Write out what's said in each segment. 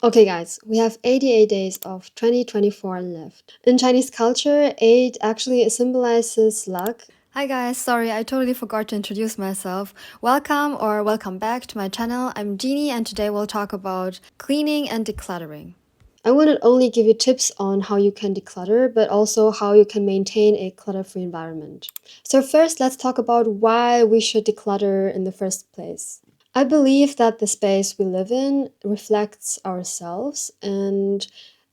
Okay, guys, we have 88 days of 2024 left. In Chinese culture, 8 actually symbolizes luck. Hi guys, sorry, I totally forgot to introduce myself. Welcome or welcome back to my channel. I'm Jini and today we'll talk about cleaning and decluttering. I will not only give you tips on how you can declutter, but also how you can maintain a clutter-free environment. So first, let's talk about why we should declutter in the first place. I believe that the space we live in reflects ourselves, and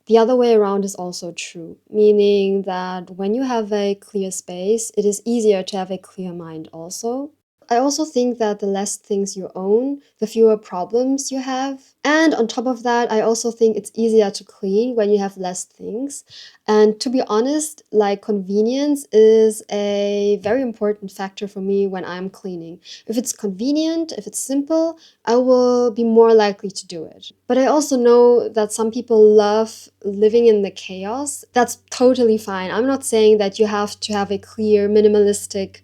the other way around is also true, meaning that when you have a clear space, it is easier to have a clear mind also. I also think that the less things you own, the fewer problems you have. And on top of that, I also think it's easier to clean when you have less things. And to be honest, like convenience is a very important factor for me when I'm cleaning. If it's convenient, if it's simple, I will be more likely to do it. But I also know that some people love living in the chaos. That's totally fine. I'm not saying that you have to have a clear, minimalistic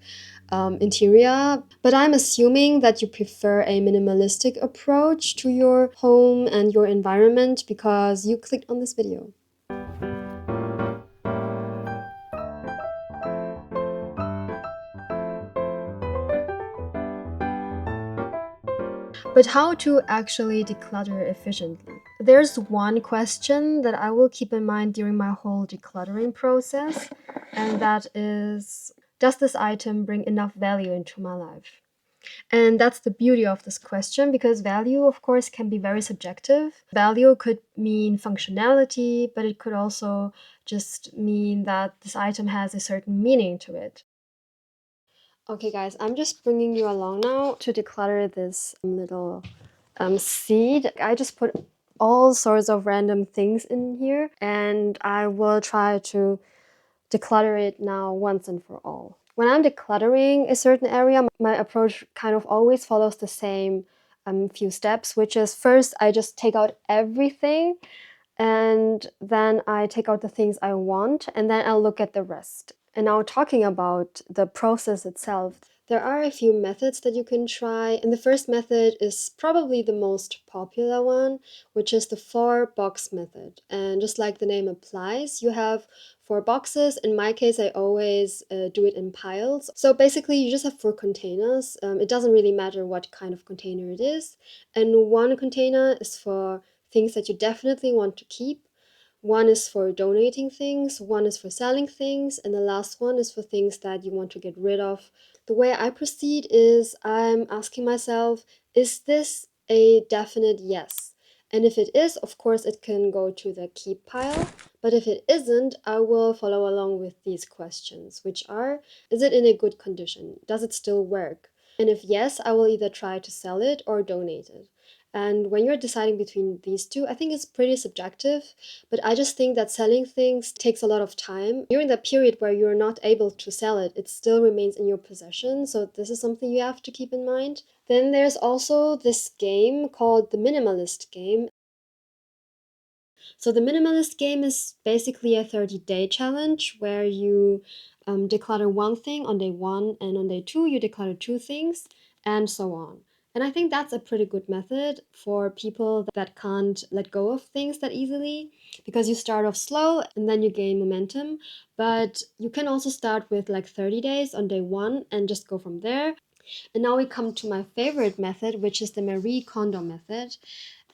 interior, but I'm assuming that you prefer a minimalistic approach to your home and your environment because you clicked on this video. But how to actually declutter efficiently? There's one question that I will keep in mind during my whole decluttering process, and that is, does this item bring enough value into my life? And that's the beauty of this question because value, of course, can be very subjective. Value could mean functionality, but it could also just mean that this item has a certain meaning to it. Okay, guys, I'm just bringing you along now to declutter this little seed. I just put all sorts of random things in here, and I will try to declutter it now once and for all. When I'm decluttering a certain area, my approach kind of always follows the same few steps, which is first I just take out everything and then I take out the things I want and then I'll look at the rest. And now talking about the process itself, there are a few methods that you can try. And the first method is probably the most popular one, which is the 4-box method. And just like the name applies, you have 4 boxes. In my case, I always do it in piles. So basically, you just have 4 containers. It doesn't really matter what kind of container it is. And one container is for things that you definitely want to keep. One is for donating things, one is for selling things, and the last one is for things that you want to get rid of. The way I proceed is I'm asking myself, is this a definite yes? And if it is, of course, it can go to the keep pile. But if it isn't, I will follow along with these questions, which are, is it in a good condition? Does it still work? And if yes, I will either try to sell it or donate it. And when you're deciding between these two, I think it's pretty subjective, but I just think that selling things takes a lot of time. During the period where you're not able to sell it, it still remains in your possession. So this is something you have to keep in mind. Then there's also this game called the minimalist game. So the minimalist game is basically a 30-day challenge where you declutter one thing on day 1, and on day 2 you declutter 2 things, and so on. And I think that's a pretty good method for people that can't let go of things that easily, because you start off slow and then you gain momentum. But you can also start with like 30 days on day 1 and just go from there. And now we come to my favorite method, which is the Marie Kondo method.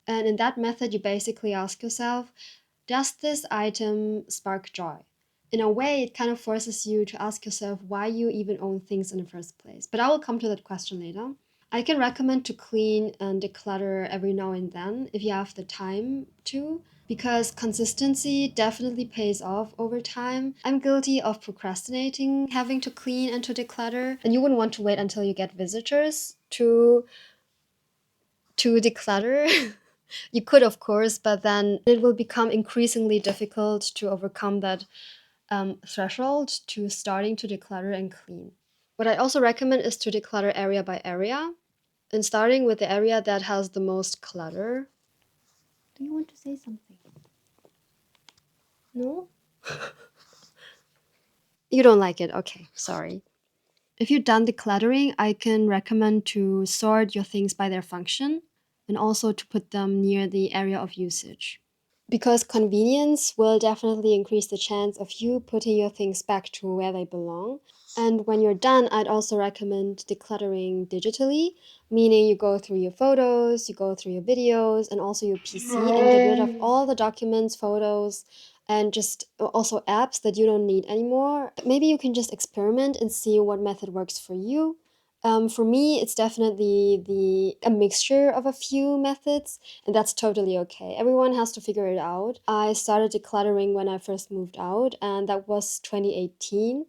And in that method, you basically ask yourself, does this item spark joy? In a way, it kind of forces you to ask yourself why you even own things in the first place. But I will come to that question later. I can recommend to clean and declutter every now and then if you have the time to, because consistency definitely pays off over time. I'm guilty of procrastinating having to clean and to declutter, and you wouldn't want to wait until you get visitors to declutter. You could, of course, but then it will become increasingly difficult to overcome that threshold to starting to declutter and clean. What I also recommend is to declutter area by area and starting with the area that has the most clutter. Do you want to say something? No? You don't like it? Okay, sorry. If you're done decluttering, I can recommend to sort your things by their function. and also to put them near the area of usage. Because convenience will definitely increase the chance of you putting your things back to where they belong. And when you're done, I'd also recommend decluttering digitally, meaning you go through your photos, you go through your videos, and also your PC and get rid of all the documents, photos, and just also apps that you don't need anymore. Maybe you can just experiment and see what method works for you. For me, it's definitely a mixture of a few methods, and that's totally okay. Everyone has to figure it out. I started decluttering when I first moved out, and that was 2018.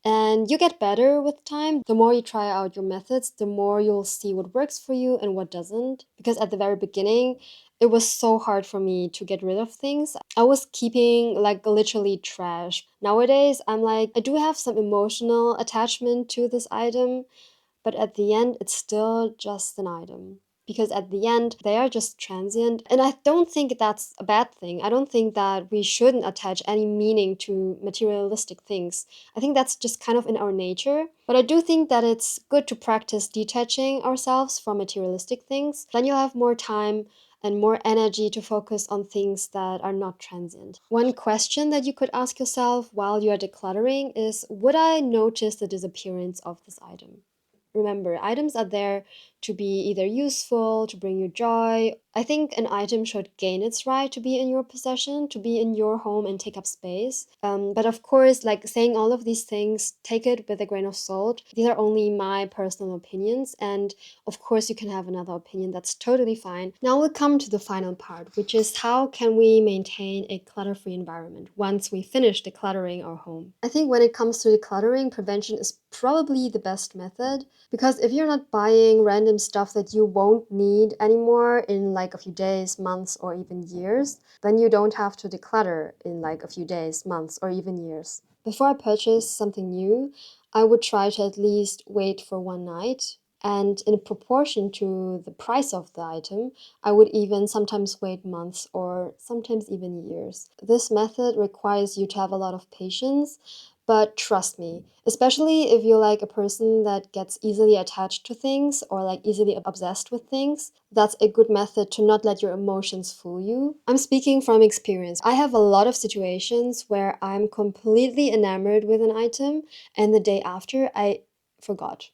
And you get better with time. The more you try out your methods, the more you'll see what works for you and what doesn't. Because at the very beginning, it was so hard for me to get rid of things. I was keeping like literally trash. Nowadays, I'm like, I do have some emotional attachment to this item, but at the end, it's still just an item. Because at the end, they are just transient. And I don't think that's a bad thing. I don't think that we shouldn't attach any meaning to materialistic things. I think that's just kind of in our nature. But I do think that it's good to practice detaching ourselves from materialistic things. Then you'll have more time and more energy to focus on things that are not transient. One question that you could ask yourself while you are decluttering is, would I notice the disappearance of this item? Remember, items are there to be either useful, to bring you joy. I think an item should gain its right to be in your possession, to be in your home and take up space. But of course, like saying all of these things, take it with a grain of salt. These are only my personal opinions, and of course, you can have another opinion. That's totally fine. Now we'll come to the final part, which is how can we maintain a clutter-free environment once we finish decluttering our home? I think when it comes to decluttering, prevention is probably the best method. Because if you're not buying random stuff that you won't need anymore in like a few days, months, or even years, then you don't have to declutter in like a few days, months, or even years. Before I purchase something new, I would try to at least wait for one night. And in proportion to the price of the item, I would even sometimes wait months or sometimes even years. This method requires you to have a lot of patience, but trust me, especially if you're like a person that gets easily attached to things or like easily obsessed with things, that's a good method to not let your emotions fool you. I'm speaking from experience. I have a lot of situations where I'm completely enamored with an item and the day after I forgot.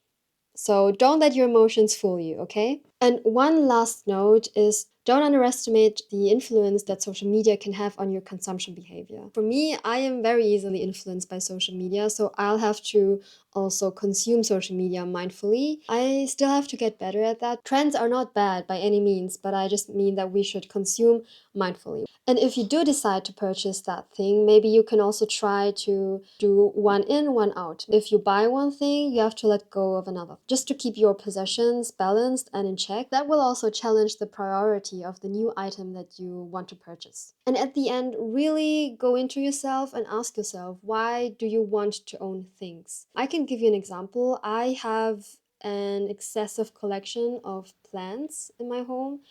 So don't let your emotions fool you, okay? And one last note is, don't underestimate the influence that social media can have on your consumption behavior. For me, I am very easily influenced by social media, so I'll have to also consume social media mindfully. I still have to get better at that. Trends are not bad by any means, but I just mean that we should consume mindfully. And if you do decide to purchase that thing, maybe you can also try to do one in, one out. If you buy one thing, you have to let go of another, just to keep your possessions balanced and in check. That will also challenge the priority of the new item that you want to purchase. And at the end, really go into yourself and ask yourself, why do you want to own things? I can give you an example. I have an excessive collection of plants in my home.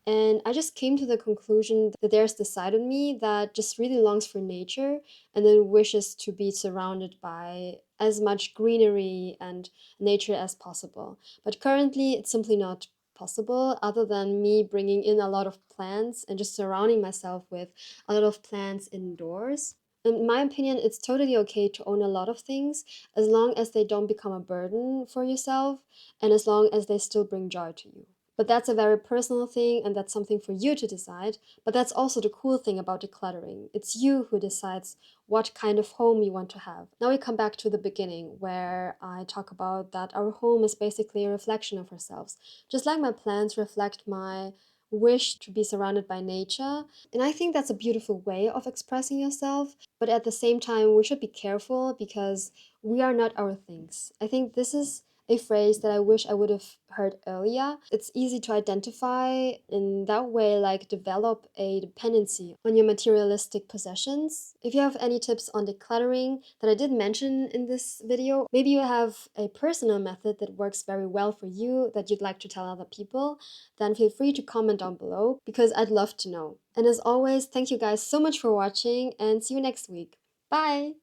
And I just came to the conclusion that there's the side of me that just really longs for nature and then wishes to be surrounded by as much greenery and nature as possible. But currently, it's simply not possible, other than me bringing in a lot of plants and just surrounding myself with a lot of plants indoors. In my opinion, it's totally okay to own a lot of things as long as they don't become a burden for yourself and as long as they still bring joy to you. But that's a very personal thing, and that's something for you to decide. But that's also the cool thing about decluttering. It's you who decides what kind of home you want to have. Now we come back to the beginning, where I talk about that our home is basically a reflection of ourselves. Just like my plants reflect my wish to be surrounded by nature. And I think that's a beautiful way of expressing yourself. But at the same time, we should be careful because we are not our things. I think this is a phrase that I wish I would have heard earlier. It's easy to identify in that way, like develop a dependency on your materialistic possessions. If you have any tips on decluttering that I did mention in this video, maybe you have a personal method that works very well for you that you'd like to tell other people, then feel free to comment down below because I'd love to know. And as always, thank you guys so much for watching and see you next week. Bye!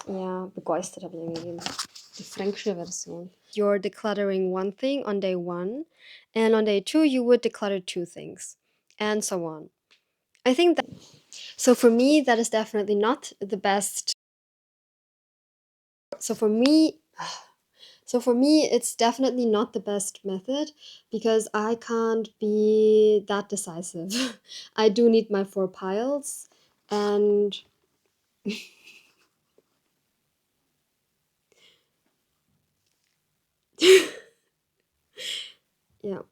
Ja, begeistert habe ich angegeben. die fränkische Version. You're decluttering one thing on day 1, and on day 2 you would declutter 2 things, and so on. I think that, so for me, that is definitely not the best. So for me, it's definitely not the best method because I can't be that decisive. I do need my 4 piles, and yeah.